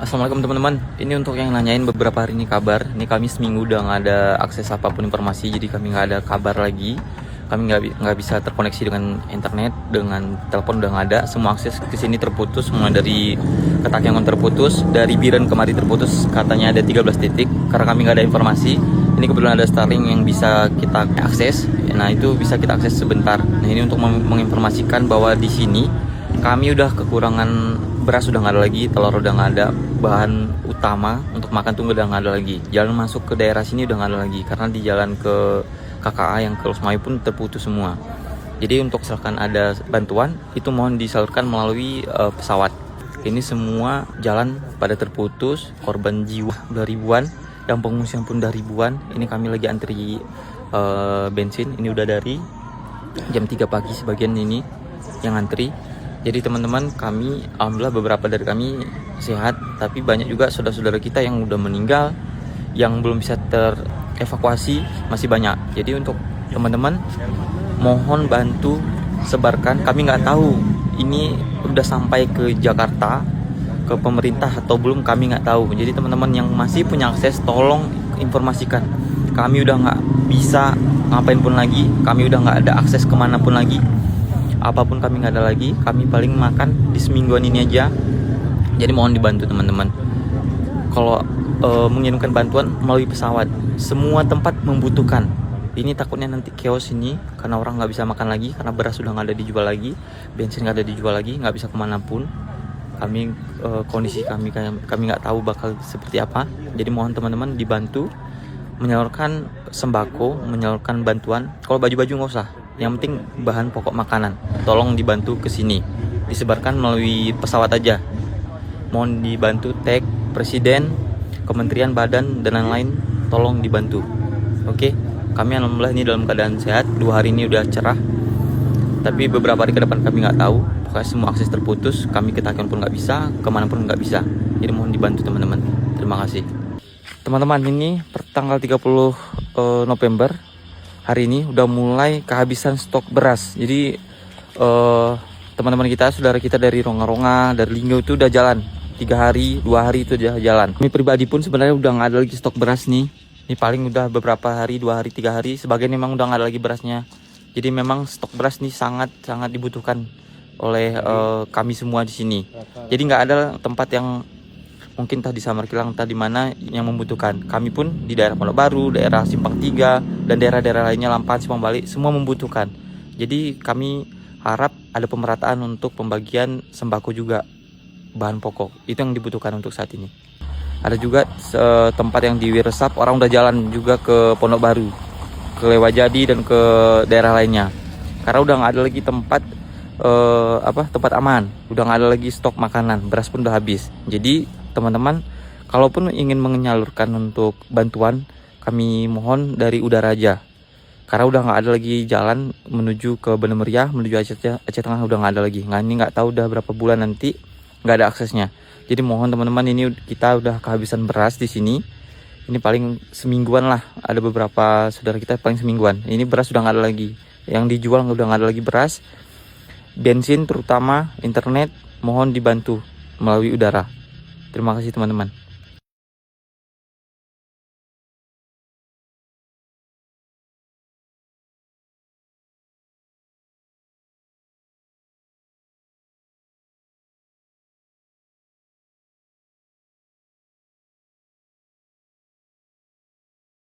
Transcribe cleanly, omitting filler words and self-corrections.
Assalamualaikum teman-teman. Ini untuk yang nanyain beberapa hari ini kabar. Ini kami seminggu udah nggak ada akses apapun informasi, jadi kami nggak ada kabar lagi. Kami nggak bisa terkoneksi dengan internet, dengan telepon udah nggak ada. Semua akses ke sini terputus, mulai dari Ketakengon terputus, dari Biren kemari terputus. Katanya ada 13 titik. Karena kami nggak ada informasi. Ini kebetulan ada Starlink yang bisa kita akses. Nah itu bisa kita akses sebentar. Nah ini untuk menginformasikan bahwa di sini kami udah kekurangan beras, udah nggak ada lagi, telur udah nggak ada, bahan utama untuk makan tuh udah nggak ada lagi. Jalan masuk ke daerah sini udah nggak ada lagi karena di jalan ke KKA yang ke Losmawi pun terputus semua. Jadi untuk misalkan ada bantuan itu mohon disalurkan melalui pesawat. Ini semua jalan pada terputus, korban jiwa udah ribuan, yang pengungsian pun udah ribuan. Ini kami lagi antri bensin, ini udah dari jam 3 pagi sebagian ini yang antri. Jadi teman-teman, kami alhamdulillah beberapa dari kami sehat, tapi banyak juga saudara-saudara kita yang udah meninggal, yang belum bisa terevakuasi masih banyak. Jadi untuk teman-teman mohon bantu sebarkan. Kami nggak tahu ini udah sampai ke Jakarta, ke pemerintah atau belum, kami nggak tahu. Jadi teman-teman yang masih punya akses tolong informasikan. Kami udah nggak bisa ngapain pun lagi, kami udah nggak ada akses kemana pun lagi. Apapun kami nggak ada lagi, kami paling makan di semingguan ini aja. Jadi mohon dibantu teman-teman. Kalau mengirimkan bantuan melalui pesawat, semua tempat membutuhkan. Ini takutnya nanti chaos ini karena orang nggak bisa makan lagi, karena beras sudah nggak ada dijual lagi, bensin nggak ada dijual lagi, nggak bisa kemanapun. Kami kondisi kami nggak tahu bakal seperti apa. Jadi mohon teman-teman dibantu menyalurkan sembako, menyalurkan bantuan. Kalau baju-baju nggak usah. Yang penting bahan pokok makanan, tolong dibantu ke sini, disebarkan melalui pesawat aja. Mohon dibantu tag presiden, kementerian, badan dan lain-lain, tolong dibantu. Oke, kami alhamdulillah ini dalam keadaan sehat. 2 hari ini udah cerah, tapi beberapa hari ke depan kami nggak tahu. Pokoknya semua akses terputus, kami ke Takengon pun nggak bisa, kemana pun nggak bisa. Jadi mohon dibantu teman-teman. Terima kasih. Teman-teman, ini per tanggal 30 November. Hari ini udah mulai kehabisan stok beras. Jadi teman-teman kita, saudara kita dari Ronga-Ronga, dari Linggo itu udah jalan 3 hari, 2 hari itu udah jalan. Kami pribadi pun sebenarnya udah nggak ada lagi stok beras nih. Ini paling udah beberapa hari, 2 hari, 3 hari. Sebagian memang udah nggak ada lagi berasnya. Jadi memang stok beras nih sangat dibutuhkan oleh kami semua di sini. Jadi nggak ada tempat yang mungkin entah di Samarkilang, entah di mana yang membutuhkan. Kami pun di daerah Pondok Baru, daerah Simpang 3, dan daerah-daerah lainnya, Lampahan, Simpang Bali, semua membutuhkan. Jadi kami harap ada pemerataan untuk pembagian sembako juga, bahan pokok. Itu yang dibutuhkan untuk saat ini. Ada juga tempat yang di Wiresap, orang udah jalan juga ke Pondok Baru, ke Lewajadi, dan ke daerah lainnya. Karena udah nggak ada lagi tempat tempat aman, udah nggak ada lagi stok makanan, beras pun udah habis. Jadi teman-teman, kalaupun ingin menyalurkan untuk bantuan, kami mohon dari udara aja. Karena udah nggak ada lagi jalan menuju ke Banda Meriah, menuju Aceh Tengah udah nggak ada lagi. Ini nggak tahu udah berapa bulan nanti nggak ada aksesnya. Jadi mohon teman-teman, ini kita udah kehabisan beras di sini. Ini paling semingguan lah. Ada beberapa saudara kita paling semingguan. Ini beras udah nggak ada lagi. Yang dijual udah nggak ada lagi beras. Bensin terutama, internet, mohon dibantu melalui udara. Terima kasih teman-teman.